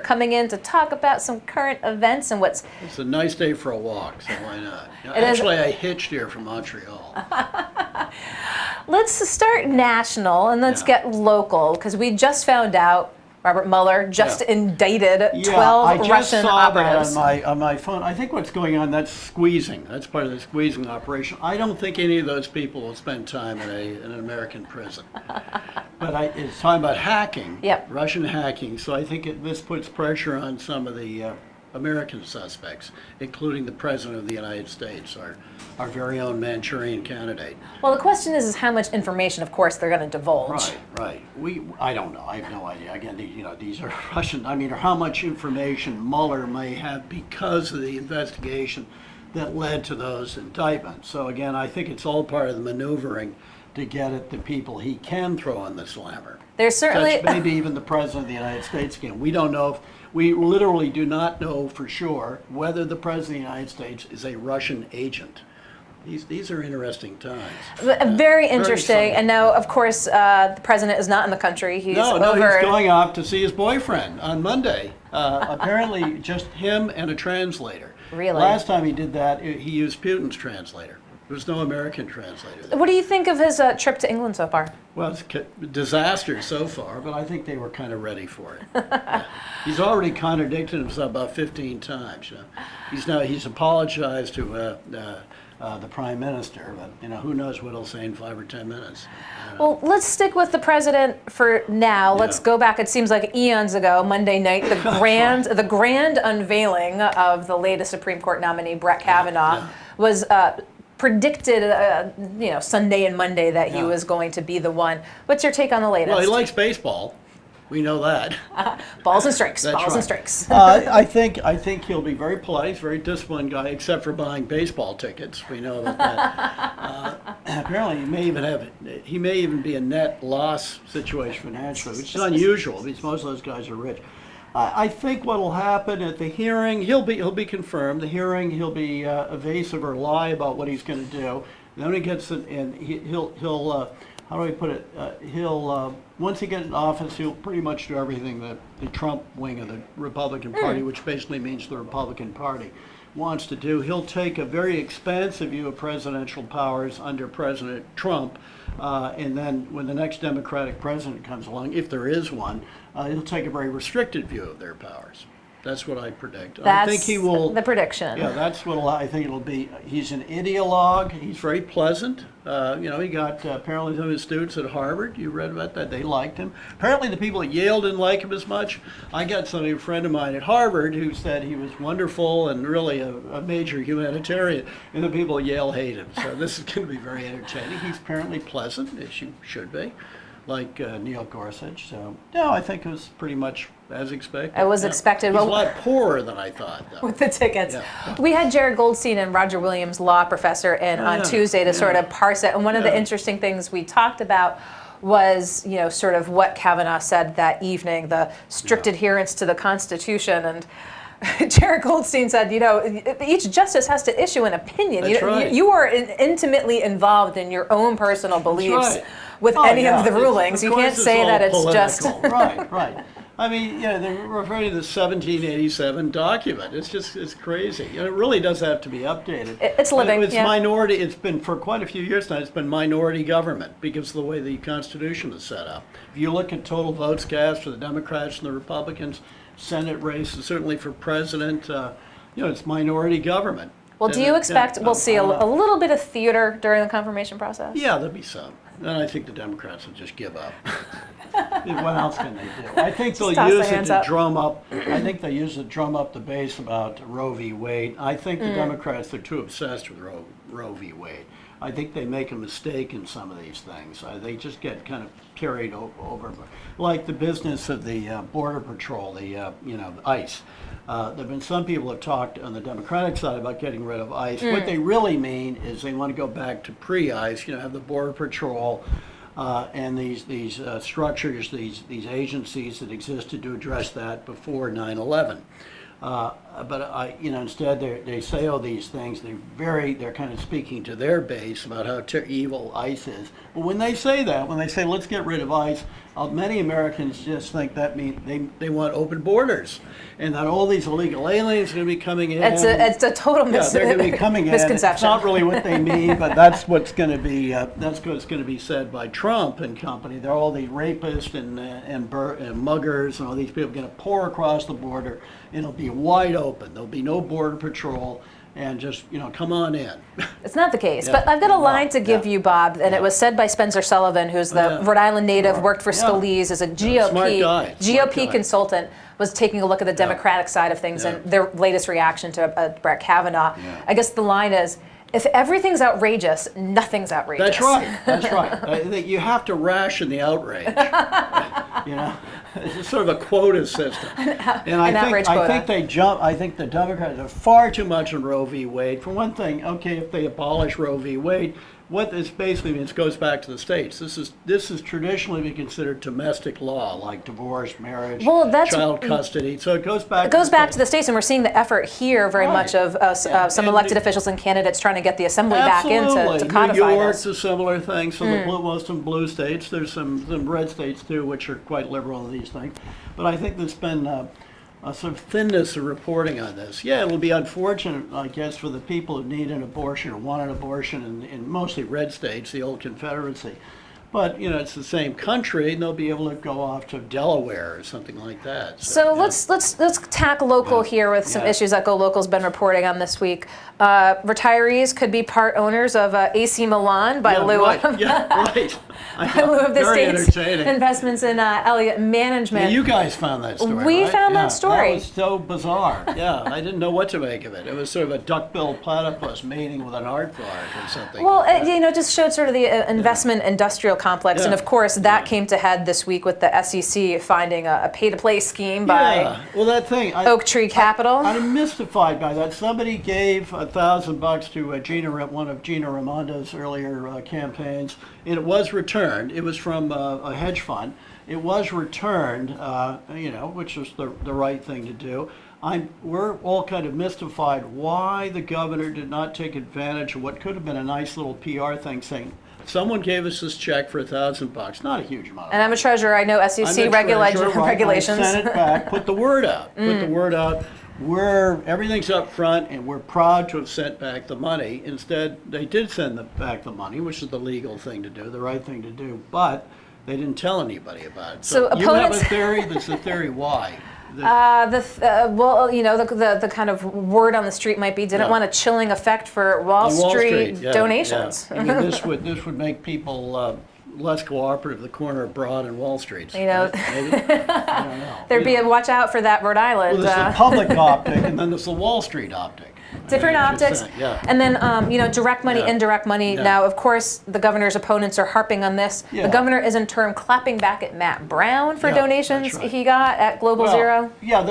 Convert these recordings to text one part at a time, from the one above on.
coming in to talk about some current events and what's... It's a nice day for a walk, so why not? I hitched here from Montreal. Let's start national and let's get local, because we just found out Robert Mueller just indicted 12 Russian operatives. That on my phone. I think what's going on, that's squeezing. That's part of the squeezing operation. I don't think any of those people will spend time in an American prison. But it's talking about hacking, Russian hacking. So I think this puts pressure on some of the American suspects, including the President of the United States, our very own Manchurian candidate. Well, the question is how much information, of course, they're going to divulge. Right. I don't know. I have no idea. Again, these are Russian. I mean, how much information Mueller may have because of the investigation that led to those indictments. So again, I think it's all part of the maneuvering to get at the people he can throw on the slammer. There's certainly maybe even the President of the United States can. We don't know. We literally do not know for sure whether the President of the United States is a Russian agent. These are interesting times. Very interesting. And now, of course, the President is not in the country. He's he's going off to see his boyfriend on Monday. Apparently, just him and a translator. Really? Last time he did that, he used Putin's translator. There was no American translator there. What do you think of his trip to England so far? Well, it's a disaster so far, but I think they were kind of ready for it. He's already contradicted himself about 15 times. He's apologized to the Prime Minister, but who knows what he'll say in 5 or 10 minutes. Well, let's stick with the President for now. Let's go back. It seems like eons ago, Monday night, the grand unveiling of the latest Supreme Court nominee, Brett Kavanaugh, was predicted, Sunday and Monday that he was going to be the one. What's your take on the latest? Well, he likes baseball. We know that. Balls and strikes. And strikes. I think he'll be very polite. He's a very disciplined guy, except for buying baseball tickets. We know about that. Apparently, he may even be a net loss situation financially, which is unusual because most of those guys are rich. I think what will happen at the hearing, he'll be confirmed. The hearing, he'll be evasive or lie about what he's going to do. Then he gets it, and he'll how do I put it? Once he gets in office, he'll pretty much do everything that the Trump wing of the Republican Party, which basically means the Republican Party, wants to do. He'll take a very expansive view of presidential powers under President Trump, and then when the next Democratic president comes along, if there is one, he'll take a very restricted view of their powers. That's what I predict. That's I think he will. The prediction. Yeah, that's what I think it'll be. He's an ideologue. He's very pleasant. He got apparently some of his students at Harvard. You read about that? They liked him. Apparently, the people at Yale didn't like him as much. I got a friend of mine at Harvard who said he was wonderful and really a major humanitarian, and the people at Yale hate him. So this is going to be very entertaining. He's apparently pleasant, as you should be, like Neil Gorsuch. So no, I think it was pretty much as expected. It was expected. He's a lot poorer than I thought, though. With the tickets. We had Jared Goldstein and Roger Williams, law professor, in on Tuesday to sort of parse it. And one of the interesting things we talked about was, sort of what Kavanaugh said that evening, the strict adherence to the Constitution. And Jared Goldstein said, each justice has to issue an opinion. That's right. You are intimately involved in your own personal beliefs with any of the rulings. You can't say that it's political. just... Right. I mean, they're referring to the 1787 document. It's crazy. It really does have to be updated. It's living. It's minority. It's been for quite a few years now. It's been minority government because of the way the Constitution is set up. If you look at total votes cast for the Democrats and the Republicans, Senate races, certainly for president, it's minority government. Well, do you expect we'll see a little bit of theater during the confirmation process? Yeah, there'll be some. And I think the Democrats will just give up. What else can they do? I think they'll use it to drum up. I think they use it to drum up the base about Roe v. Wade. I think the Democrats are too obsessed with Roe v. Wade. I think they make a mistake in some of these things. They just get kind of carried over, like the business of the Border Patrol, the ICE. There've been some people have talked on the Democratic side about getting rid of ICE. What they really mean is they want to go back to pre-ICE. Have the Border Patrol and these structures, these agencies that existed to address that before 9/11. But instead they say all these things. They're kind of speaking to their base about how evil ICE is. But when they say let's get rid of ICE, Many Americans just think that means they want open borders, and that all these illegal aliens are going to be coming in. It's a total they're going to be coming in. misconception. It's not really what they mean, but that's what's going to be said by Trump and company. They're all these rapists and muggers, and all these people are going to pour across the border. It'll be wide open. There'll be no border patrol. And just, come on in. It's not the case. But I've got a line to give you, Bob, and it was said by Spencer Sullivan, who's the Rhode Island native, worked for Scalise as a GOP consultant, was taking a look at the Democratic side of things and their latest reaction to Brett Kavanaugh. I guess the line is, if everything's outrageous, nothing's outrageous. That's right. That's right. You have to ration the outrage. It's sort of a quota system. And I think the Democrats are far too much on Roe v. Wade. For one thing, okay, if they abolish Roe v. Wade, what this basically means goes back to the states. This is traditionally been considered domestic law, like divorce, marriage, child custody. So it goes back. It goes back to the states, and we're seeing the effort here very much of some elected officials and candidates trying to get the assembly back in to codify this. New York's a similar thing. So most of the blue states, there's some red states too, which are quite liberal in these things. But I think there's been a sort of thinness of reporting on this. Yeah, it'll be unfortunate, I guess, for the people who need an abortion or want an abortion in mostly red states, the old Confederacy. But, it's the same country, and they'll be able to go off to Delaware or something like that. So let's tack local here with some issues that GoLocal's been reporting on this week. Retirees could be part owners of AC Milan by lieu of the state's investments in Elliott Management. Yeah, you guys found that story, We found that story. That was so bizarre. I didn't know what to make of it. It was sort of a duck-billed platypus mating with an aardvark or something. Well, it just showed sort of the investment industrial complex, and of course that came to head this week with the SEC finding a pay-to-play scheme by Oak Tree Capital. I'm mystified by that. Somebody gave $1,000 to one of Gina Raimondo's earlier campaigns, and it was returned. It was from a hedge fund. It was returned, which was the right thing to do. We're all kind of mystified why the governor did not take advantage of what could have been a nice little PR thing, saying, someone gave us this check for $1,000, not a huge amount. And I'm a treasurer. I know SEC regulations. I sent it back. Put the word out. Put the word out. Everything's up front, and we're proud to have sent back the money. Instead, they did send back the money, which is the legal thing to do, the right thing to do. But they didn't tell anybody about it. So you have a theory. That's the theory. Why? The kind of word on the street might be didn't want a chilling effect for Wall Street donations. I mean, this would make people less cooperative. The corner of Broad and Wall Street. Maybe? I don't know. There'd be a watch out for that Rhode Island. Well, there's the public optic, and then there's the Wall Street optic. Different optics, and then direct money, indirect money. Now, of course, the governor's opponents are harping on this. The governor is in turn clapping back at Matt Brown for donations he got at Global Zero. Yeah,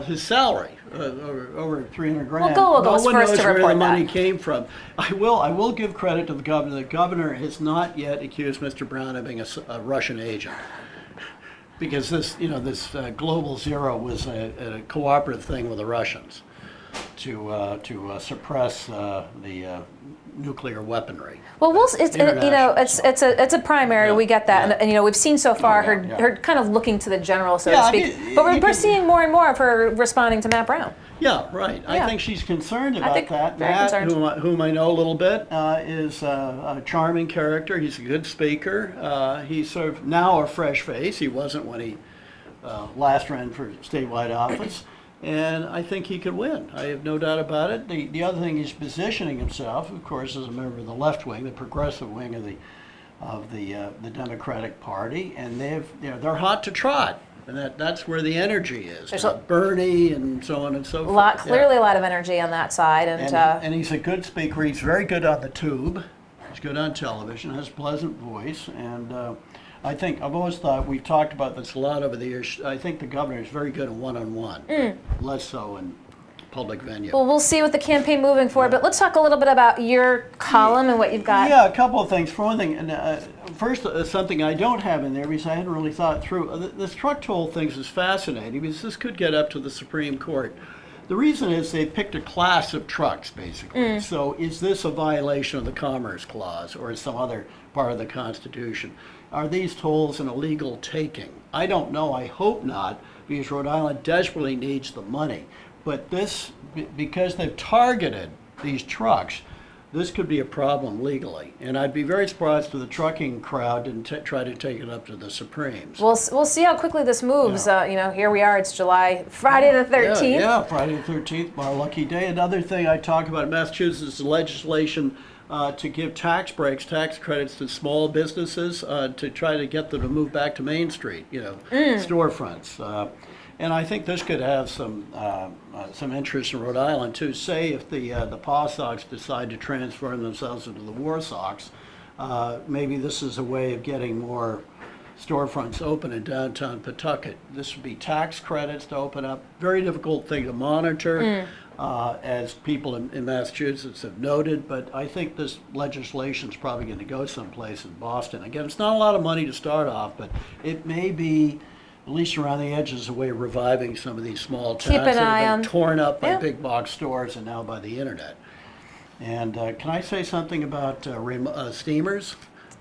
his salary over $300,000. Well, GoLocal was first to report that. No one knows where the money came from. I will give credit to the governor. The governor has not yet accused Mr. Brown of being a Russian agent. Because this Global Zero was a cooperative thing with the Russians to suppress the nuclear weaponry. Well, it's a primary. We get that, and we've seen so far her kind of looking to the general, so to speak. But we're seeing more and more of her responding to Matt Brown. Yeah, right. I think she's concerned about that. Matt, whom I know a little bit, is a charming character. He's a good speaker. He's sort of now a fresh face. He wasn't when he last ran for statewide office. And I think he could win. I have no doubt about it. The other thing, he's positioning himself, of course, as a member of the left wing, the progressive wing of the Democratic Party, and they're hot to trot, and that's where the energy is. Bernie and so on and so forth. Clearly, a lot of energy on that side, and he's a good speaker. He's very good on the tube. He's good on television. Has a pleasant voice, and I've always thought, we've talked about this a lot over the years, I think the governor is very good at one-on-one, less so in public venue. Well, we'll see with the campaign moving forward, but let's talk a little bit about your column and what you've got. Yeah, a couple of things. For one thing, first, something I don't have in there because I hadn't really thought through. This truck toll thing is fascinating because this could get up to the Supreme Court. The reason is they picked a class of trucks, basically. So is this a violation of the Commerce Clause or some other part of the Constitution? Are these tolls an illegal taking? I don't know. I hope not, because Rhode Island desperately needs the money. But this, because they've targeted these trucks, this could be a problem legally. And I'd be very surprised if the trucking crowd didn't try to take it up to the Supremes. We'll see how quickly this moves. Here we are, it's Friday the 13th. Yeah, Friday the 13th, our lucky day. Another thing I talk about in Massachusetts is legislation to give tax breaks, tax credits to small businesses to try to get them to move back to Main Street, storefronts. And I think this could have some interest in Rhode Island too. Say if the Paw Sox decide to transform themselves into the War Sox, maybe this is a way of getting more storefronts open in downtown Pawtucket. This would be tax credits to open up. Very difficult thing to monitor, as people in Massachusetts have noted. But I think this legislation is probably going to go someplace in Boston. Again, it's not a lot of money to start off, but it may be, at least around the edges, a way of reviving some of these small towns that have been torn up by big box stores and now by the internet. And can I say something about steamers?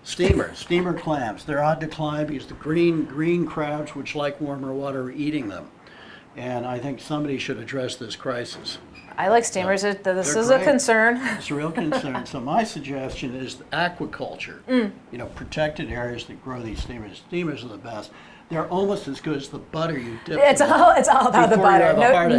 Steamer clams. They're odd to climb because the green crabs, which like warmer water, are eating them. And I think somebody should address this crisis. I like steamers. This is a concern. It's a real concern. So my suggestion is aquaculture. Protected areas that grow these steamers. Steamers are the best. They're almost as good as the butter you dip. It's all about the butter.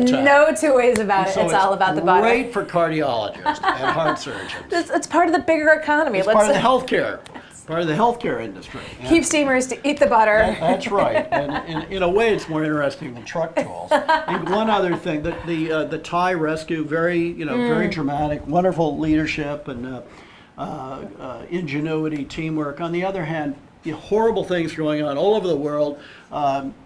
No two ways about it. It's all about the butter. Great for cardiologists and heart surgeons. It's part of the bigger economy. It's part of the healthcare. Part of the healthcare industry. Keep steamers to eat the butter. That's right. And in a way, it's more interesting than truck tolls. And one other thing, the Thai rescue, very dramatic, wonderful leadership and ingenuity, teamwork. On the other hand, horrible things going on all over the world.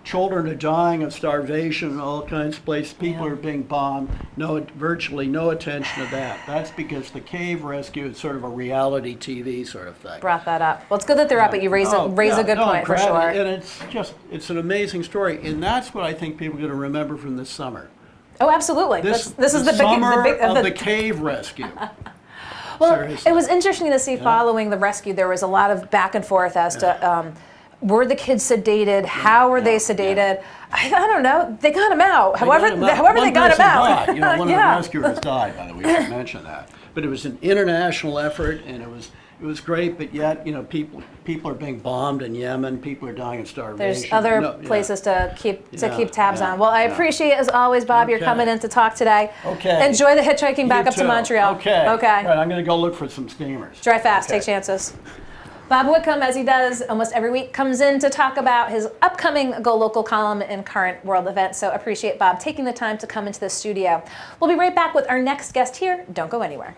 Children are dying of starvation in all kinds of places. People are being bombed. Virtually no attention to that. That's because the cave rescue is sort of a reality TV sort of thing. Brought that up. Well, it's good that they're up, but you raise a good point for sure. And it's an amazing story. And that's what I think people are going to remember from this summer. Oh, this is the summer of the cave rescue. Well, Seriously. It was interesting to see following the rescue, there was a lot of back and forth as to were the kids sedated? How were they sedated? I don't know. They got them out. However, they got them out. Died. One of the rescuers died, by the way. We should mention that. But it was an international effort, and it was great. But yet, people are being bombed in Yemen. People are dying of starvation. There's other places to keep tabs on. Well, I appreciate, as always, Bob, you're coming in to talk today. Okay. Enjoy the hitchhiking back up to Montreal. Okay. Okay. Right, I'm going to go look for some steamers. Drive fast. Take chances. Bob Whitcomb, as he does almost every week, comes in to talk about his upcoming Go Local column in Current World Events. So appreciate Bob taking the time to come into the studio. We'll be right back with our next guest here. Don't go anywhere.